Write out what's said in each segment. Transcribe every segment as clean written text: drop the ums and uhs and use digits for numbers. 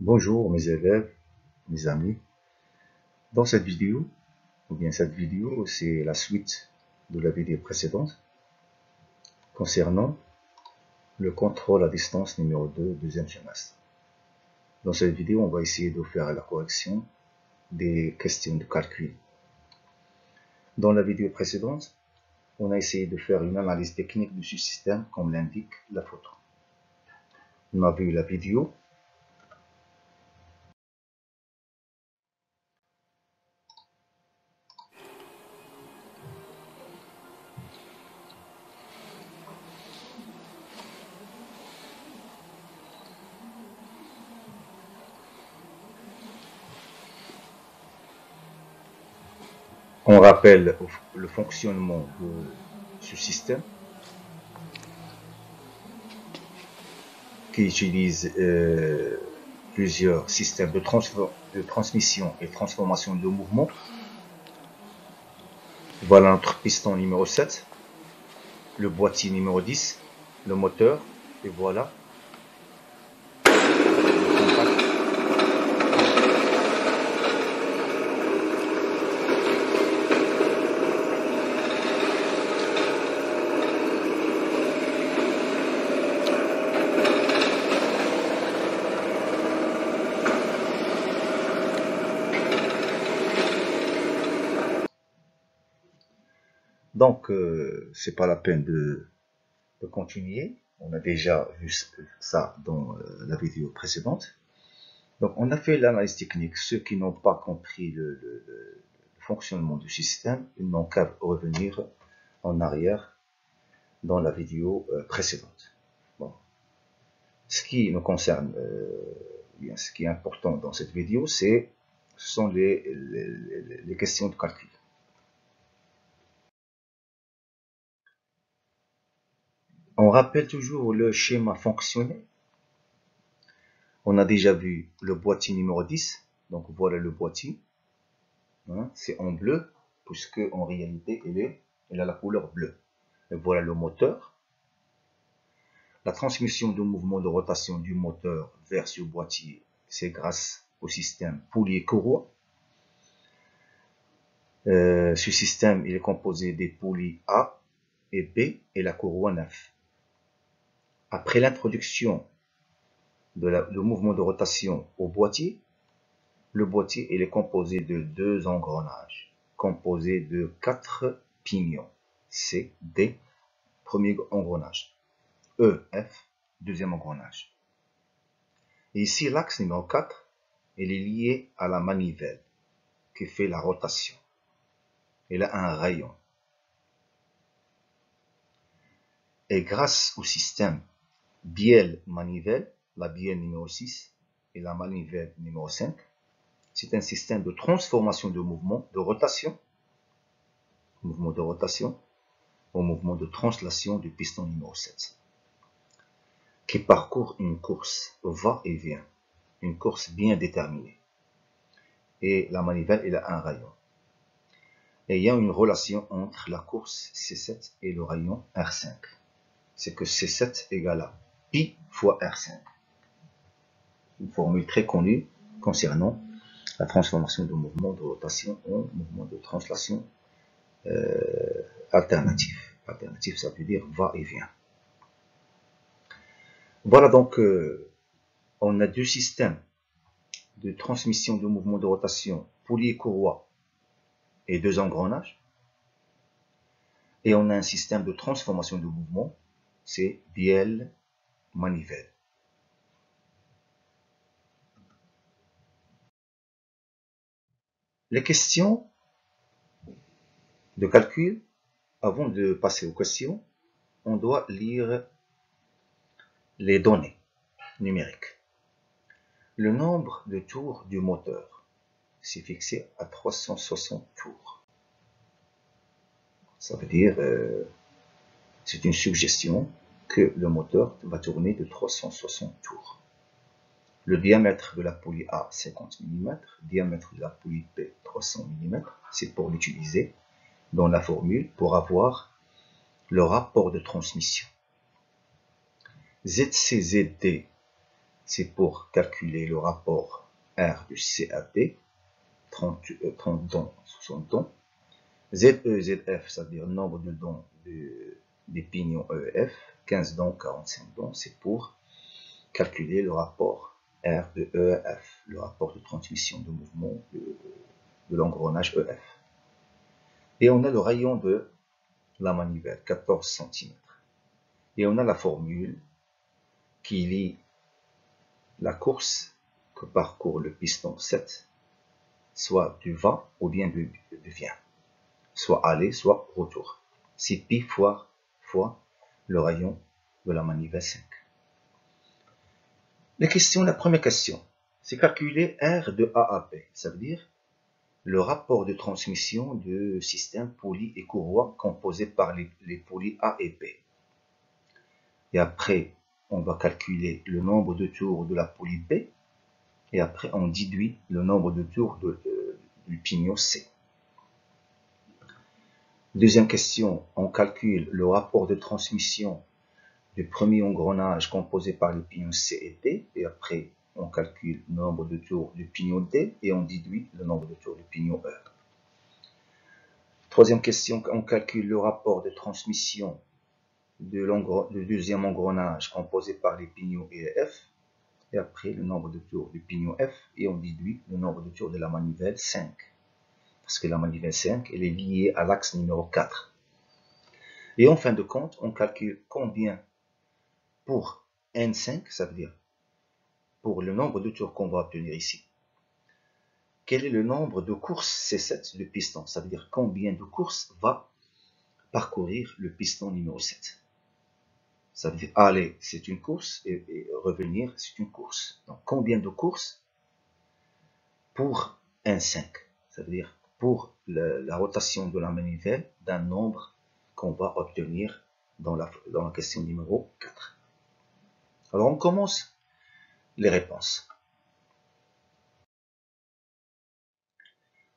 Bonjour mes élèves, mes amis. Dans cette vidéo, cette vidéo, c'est la suite de la vidéo précédente concernant le contrôle à distance numéro 2, deuxième semestre. Dans cette vidéo, on va essayer de faire la correction des questions de calcul. Dans la vidéo précédente, on a essayé de faire une analyse technique du système comme l'indique la photo. On a vu la vidéo. On rappelle le fonctionnement de ce système qui utilise plusieurs systèmes de transmission et transformation de mouvement. Voilà notre piston numéro 7, le boîtier numéro 10, le moteur, et voilà le contact. Donc, c'est pas la peine de continuer. On a déjà vu ça dans la vidéo précédente. Donc, on a fait l'analyse technique. Ceux qui n'ont pas compris le fonctionnement du système, ils n'ont qu'à revenir en arrière dans la vidéo précédente. Bon. Ce qui nous concerne, ce qui est important dans cette vidéo, ce sont les questions de calcul. On rappelle toujours le schéma fonctionnel. On a déjà vu le boîtier numéro 10. Donc voilà le boîtier. Hein, c'est en bleu, puisque en réalité, il a la couleur bleue. Et voilà le moteur. La transmission de mouvement de rotation du moteur vers ce boîtier, c'est grâce au système poulie-courroie. Ce système il est composé des poulies A et B et la courroie 9. Après l'introduction de mouvement de rotation au boîtier, le boîtier il est composé de deux engrenages, composés de 4 pignons, C, D, premier engrenage, E, F, deuxième engrenage. Et ici, l'axe numéro 4, il est lié à la manivelle qui fait la rotation. Il a un rayon. Et grâce au système bielle-manivelle, la bielle numéro 6 et la manivelle numéro 5, c'est un système de transformation de mouvement de rotation au mouvement de translation du piston numéro 7, qui parcourt une course va-et-vient, une course bien déterminée. Et la manivelle, elle a un rayon. Et il y a une relation entre la course C7 et le rayon R5. C'est que C7 égale à pi fois R5. Une formule très connue concernant la transformation de mouvement de rotation en mouvement de translation alternatif. Alternatif, ça veut dire va-et-vient. Voilà donc, on a deux systèmes de transmission de mouvement de rotation, poulie et courroie, et deux engrenages. Et on a un système de transformation de mouvement, c'est bielle-manivelle. Les questions de calcul, avant de passer aux questions, on doit lire les données numériques. Le nombre de tours du moteur, c'est fixé à 360 tours. Ça veut dire, c'est une suggestion que le moteur va tourner de 360 tours. Le diamètre de la poulie A, 50 mm, diamètre de la poulie B, 300 mm, c'est pour l'utiliser dans la formule pour avoir le rapport de transmission. ZCZD, c'est pour calculer le rapport R du CAP, 30 dons, 60 dons. ZE, ZF, c'est-à-dire nombre de dons des pignons EF, 15 dons, 45 dons, c'est pour calculer le rapport R de EF, le rapport de transmission de mouvement de l'engrenage EF. Et on a le rayon de la manivelle, 14 cm. Et on a la formule qui lie la course que parcourt le piston 7, soit du va ou bien du vient, soit aller, soit retour. C'est pi fois le rayon de la manivelle 5. La première question, c'est calculer R de A à B. Ça veut dire le rapport de transmission du système poulie et courroie composé par les poulies A et B. Et après, on va calculer le nombre de tours de la poulie B. Et après, on déduit le nombre de tours du pignon C. Deuxième question, on calcule le rapport de transmission du premier engrenage composé par les pignons C et D. Et après, on calcule le nombre de tours du pignon D et on déduit le nombre de tours du pignon E. Troisième question, on calcule le rapport de transmission du deuxième engrenage composé par les pignons E et F. Et après, le nombre de tours du pignon F et on déduit le nombre de tours de la manivelle 5. Parce que la manivelle 5, elle est liée à l'axe numéro 4. Et en fin de compte, on calcule combien pour N5, ça veut dire pour le nombre de tours qu'on va obtenir ici. Quel est le nombre de courses C7 de piston? Ça veut dire combien de courses va parcourir le piston numéro 7. Ça veut dire aller, c'est une course, et revenir, c'est une course. Donc combien de courses pour N5? Ça veut dire pour la rotation de la manivelle d'un nombre qu'on va obtenir dans la question numéro 4. Alors on commence les réponses.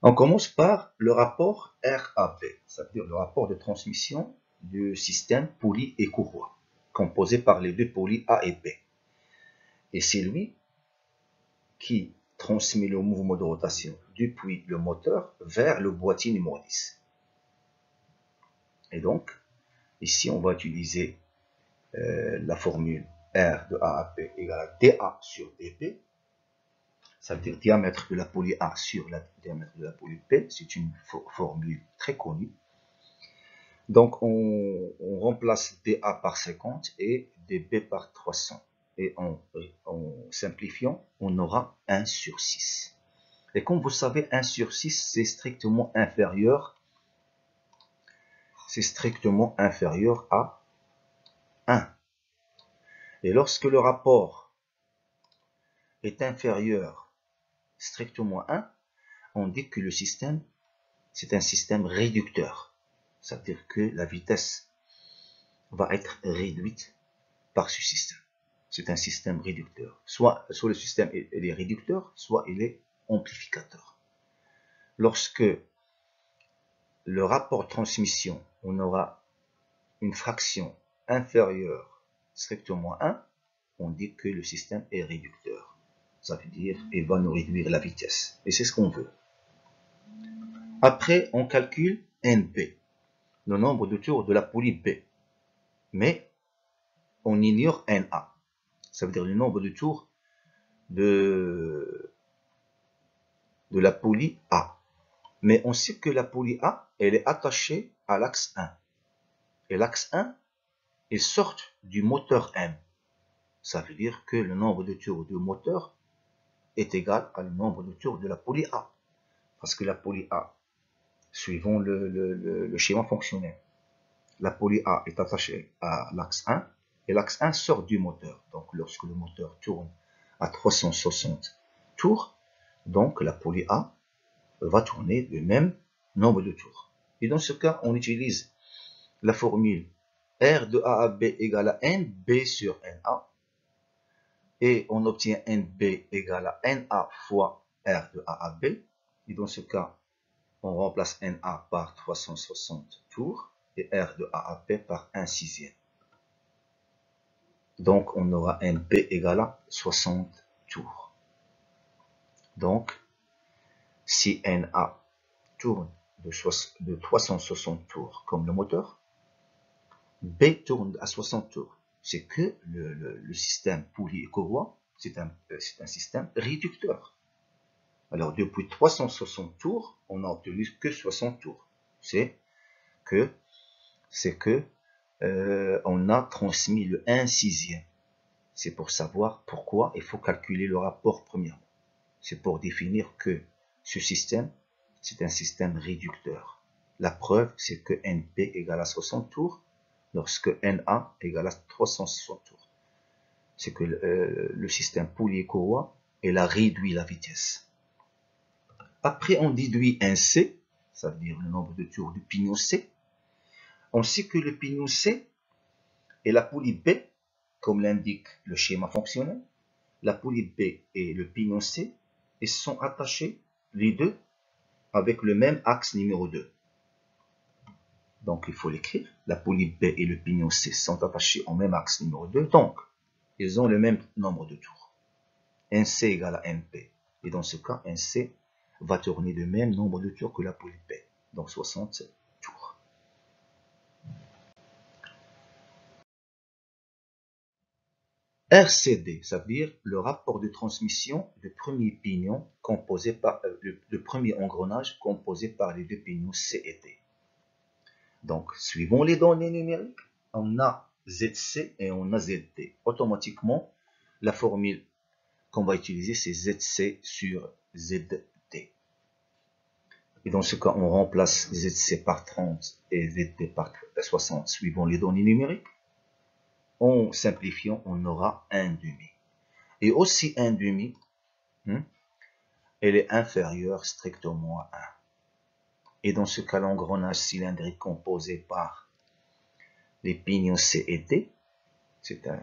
On commence par le rapport RAP, ça veut dire le rapport de transmission du système poulie et courroie, composé par les deux poulies A et B. Et c'est lui qui transmet le mouvement de rotation depuis le moteur vers le boîtier numéro 10. Et donc, ici, on va utiliser la formule R de A à P égale à dA sur dP. Ça veut dire diamètre de la poulie A sur le diamètre de la poulie P. C'est une formule très connue. Donc, on remplace dA par 50 et dB par 300. Et en simplifiant, on aura 1 sur 6. Et comme vous savez, 1 sur 6, c'est strictement inférieur à 1. Et lorsque le rapport est inférieur strictement à 1, on dit que le système, c'est un système réducteur. Ça veut dire que la vitesse va être réduite par ce système. C'est un système réducteur. Soit le système est réducteur, soit il est amplificateur. Lorsque le rapport de transmission, on aura une fraction inférieure strictement à 1, on dit que le système est réducteur. Ça veut dire qu'il va nous réduire la vitesse. Et c'est ce qu'on veut. Après, on calcule NP, le nombre de tours de la poulie B. Mais on ignore NA. Ça veut dire le nombre de tours de la poulie A. Mais on sait que la poulie A, elle est attachée à l'axe 1. Et l'axe 1, il sort du moteur M. Ça veut dire que le nombre de tours du moteur est égal au nombre de tours de la poulie A. Parce que la poulie A, suivant le schéma fonctionnel, la poulie A est attachée à l'axe 1 et l'axe 1 sort du moteur. Donc lorsque le moteur tourne à 360 tours, donc la poulie A va tourner le même nombre de tours. Et dans ce cas, on utilise la formule R de A à B égale à NB sur NA. Et on obtient NB égale à NA fois R de A à B. Et dans ce cas, on remplace NA par 360 tours et R de A à B par 1/6. Donc, on aura un P égale à 60 tours. Donc, si NA tourne de 360 tours comme le moteur, B tourne à 60 tours. C'est que le système poulie et courroie, c'est un système réducteur. Alors, depuis 360 tours, on n'a obtenu que 60 tours. C'est que on a transmis le 1/6. C'est pour savoir pourquoi il faut calculer le rapport premièrement. C'est pour définir que ce système, c'est un système réducteur. La preuve, c'est que NP égale à 60 tours lorsque NA égale à 360 tours. C'est que le système poulie et courroie, il a réduit la vitesse. Après, on déduit un C, ça veut dire le nombre de tours du pignon C. On sait que le pignon C et la poulie B, comme l'indique le schéma fonctionnel, la poulie B et le pignon C, ils sont attachés, les deux, avec le même axe numéro 2. Donc, il faut l'écrire. La poulie B et le pignon C sont attachés au même axe numéro 2. Donc, ils ont le même nombre de tours. NC égale à NP. Et dans ce cas, NC va tourner le même nombre de tours que la poulie B. Donc, 60 tours. RCD, ça veut dire le rapport de transmission du premier pignon composé par le premier engrenage composé par les deux pignons C et D. Donc, suivant les données numériques, on a ZC et on a ZD. Automatiquement, la formule qu'on va utiliser, c'est ZC sur ZD. Et dans ce cas, on remplace ZC par 30 et ZD par 60 suivant les données numériques. En simplifiant, on aura 1/2. Et aussi 1/2, elle est inférieure strictement à 1. Et dans ce cas, l'engrenage cylindrique composé par les pignons C et D, c'est un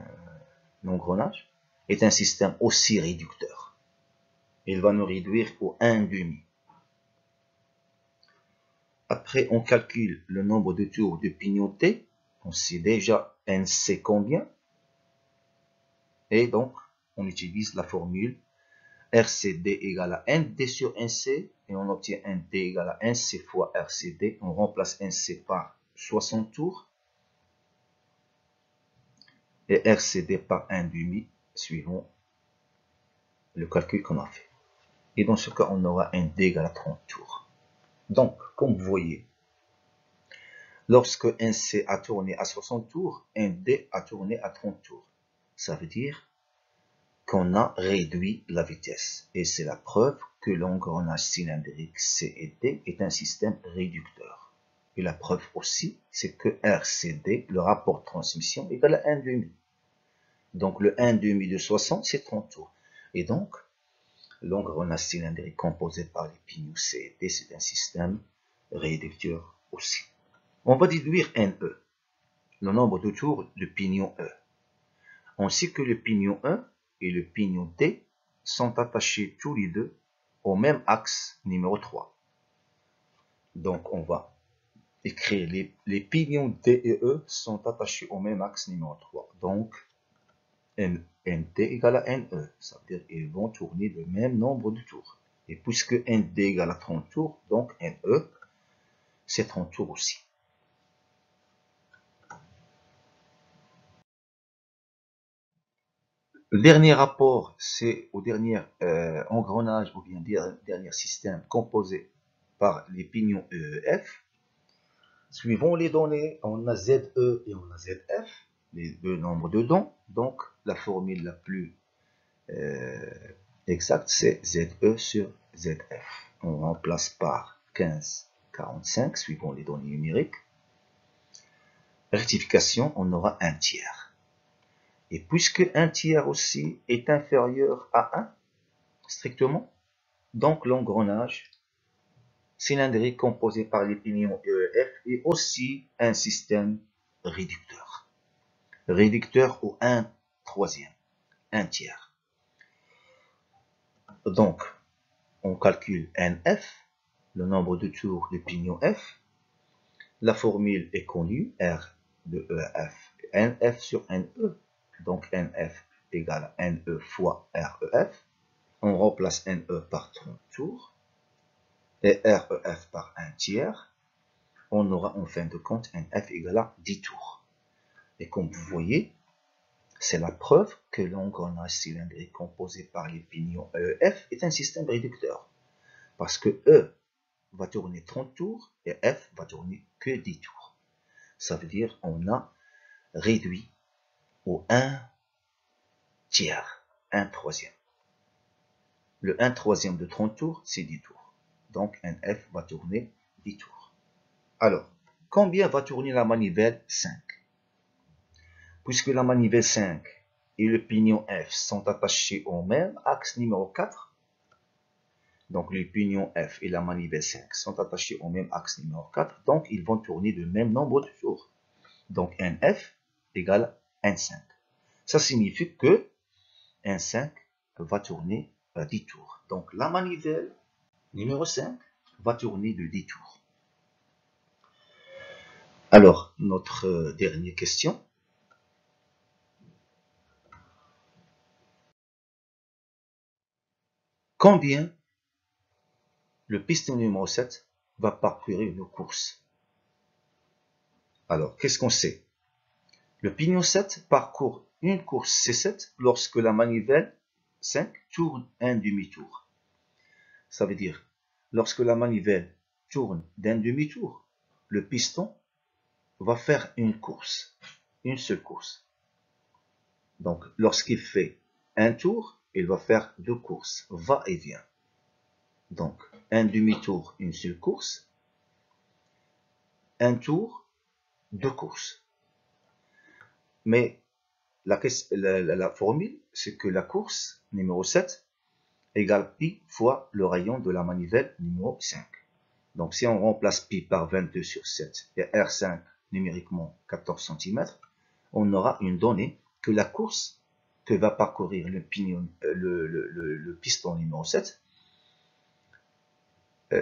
engrenage, est un système aussi réducteur. Il va nous réduire au 1/2. Après, on calcule le nombre de tours de pignon T. On sait déjà NC combien. Et donc, on utilise la formule RCD égale à ND sur NC. Et on obtient ND égale à NC fois RCD. On remplace NC par 60 tours. Et RCD par 1/2 suivant le calcul qu'on a fait. Et dans ce cas, on aura ND égale à 30 tours. Donc, comme vous voyez, lorsque NC a tourné à 60 tours, ND a tourné à 30 tours. Ça veut dire qu'on a réduit la vitesse. Et c'est la preuve que l'engrenage cylindrique C et D est un système réducteur. Et la preuve aussi, c'est que RCD, le rapport de transmission, est égal à 1/2. Donc le 1/2 de 60, c'est 30 tours. Et donc, l'engrenage cylindrique composé par les pignons C et D, c'est un système réducteur aussi. On va déduire NE, le nombre de tours du pignon E. On sait que le pignon E et le pignon D sont attachés tous les deux au même axe numéro 3. Donc, on va écrire les pignons D et E sont attachés au même axe numéro 3. Donc, ND égale à NE. Ça veut dire qu'ils vont tourner le même nombre de tours. Et puisque ND égale à 30 tours, donc NE, c'est 30 tours aussi. Le dernier rapport, c'est au dernier engrenage ou bien dernier système composé par les pignons EEF. Suivant les données, on a ZE et on a ZF, les deux nombres de dons. Donc, la formule la plus exacte, c'est ZE sur ZF. On remplace par 15,45 suivant les données numériques. Rectification, on aura 1/3. Et puisque 1/3 aussi est inférieur à 1, strictement, donc l'engrenage cylindrique composé par les pignons EEF est aussi un système réducteur. Réducteur au 1/3, 1/3. Donc, on calcule NF, le nombre de tours du pignon F. La formule est connue, R de EF, NF sur NE, Donc NF égale NE fois REF. On remplace NE par 30 tours et REF par 1 tiers. On aura en fin de compte NF égale à 10 tours. Et comme vous voyez, c'est la preuve que l'engrenage cylindrique composé par les pignons EF est un système réducteur. Parce que E va tourner 30 tours et F va tourner que 10 tours. Ça veut dire qu'on a réduit au 1 tiers, 1 troisième. Le 1 troisième de 30 tours, c'est 10 tours. Donc NF va tourner 10 tours. Alors, combien va tourner la manivelle 5? Puisque la manivelle 5 et le pignon F sont attachés au même axe numéro 4, donc le pignon F et la manivelle 5 sont attachés au même axe numéro 4, donc ils vont tourner le même nombre de tours. Donc NF égale N5. Ça signifie que N5 va tourner à 10 tours. Donc la manivelle numéro 5 va tourner de 10 tours. Alors, notre dernière question. Combien le piston numéro 7 va parcourir une course? Alors, qu'est-ce qu'on sait? Le pignon 7 parcourt une course C7 lorsque la manivelle 5 tourne un demi-tour. Ça veut dire, lorsque la manivelle tourne d'un demi-tour, le piston va faire une course, une seule course. Donc, lorsqu'il fait un tour, il va faire deux courses, va et vient. Donc, un demi-tour, une seule course. Un tour, deux courses. Mais la formule, c'est que la course numéro 7 égale pi fois le rayon de la manivelle numéro 5. Donc, si on remplace pi par 22 sur 7 et R5 numériquement 14 cm, on aura une donnée que la course que va parcourir le piston numéro 7,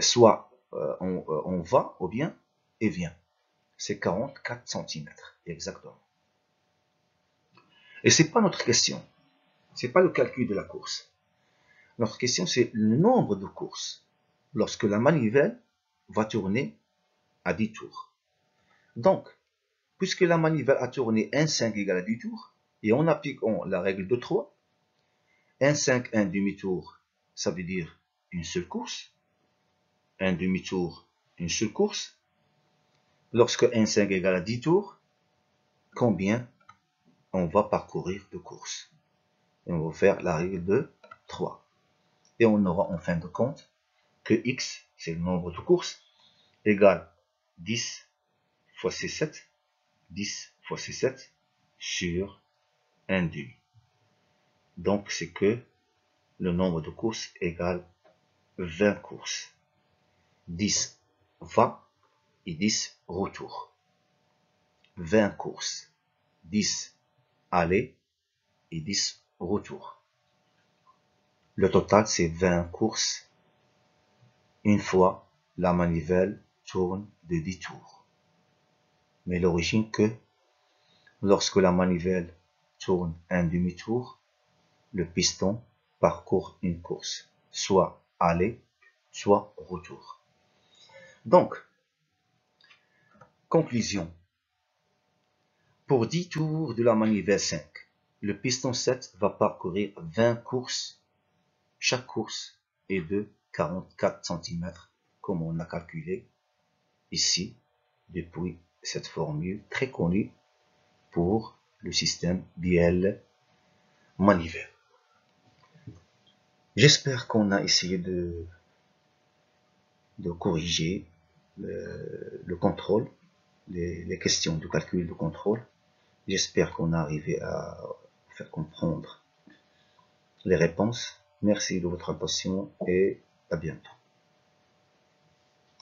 soit on va ou bien et vient. C'est 44 cm, exactement. Et ce n'est pas notre question. Ce n'est pas le calcul de la course. Notre question, c'est le nombre de courses lorsque la manivelle va tourner à 10 tours. Donc, puisque la manivelle a tourné 1,5 égale à 10 tours, et en appliquant la règle de 3, 1,5, un demi-tour, ça veut dire une seule course. Un demi-tour, une seule course. Lorsque 1,5 égale à 10 tours, combien on va parcourir de courses? Et on va faire la règle de 3. Et on aura en fin de compte que x, c'est le nombre de courses, égale 10 fois C7, 10 fois C7 sur 1 demi. Donc, c'est que le nombre de courses égale 20 courses. 10 va et 10 retour. 20 courses. 10 aller et 10 retour. Le total, c'est 20 courses une fois la manivelle tourne de 10 tours. Mais l'origine que lorsque la manivelle tourne un demi-tour, le piston parcourt une course, soit aller, soit retour. Donc, conclusion. Pour 10 tours de la manivelle 5, le piston 7 va parcourir 20 courses. Chaque course est de 44 cm, comme on a calculé ici, depuis cette formule très connue pour le système bielle manivelle. J'espère qu'on a essayé de corriger le contrôle, les questions de calcul de contrôle. J'espère qu'on a arrivé à faire comprendre les réponses. Merci de votre attention et à bientôt.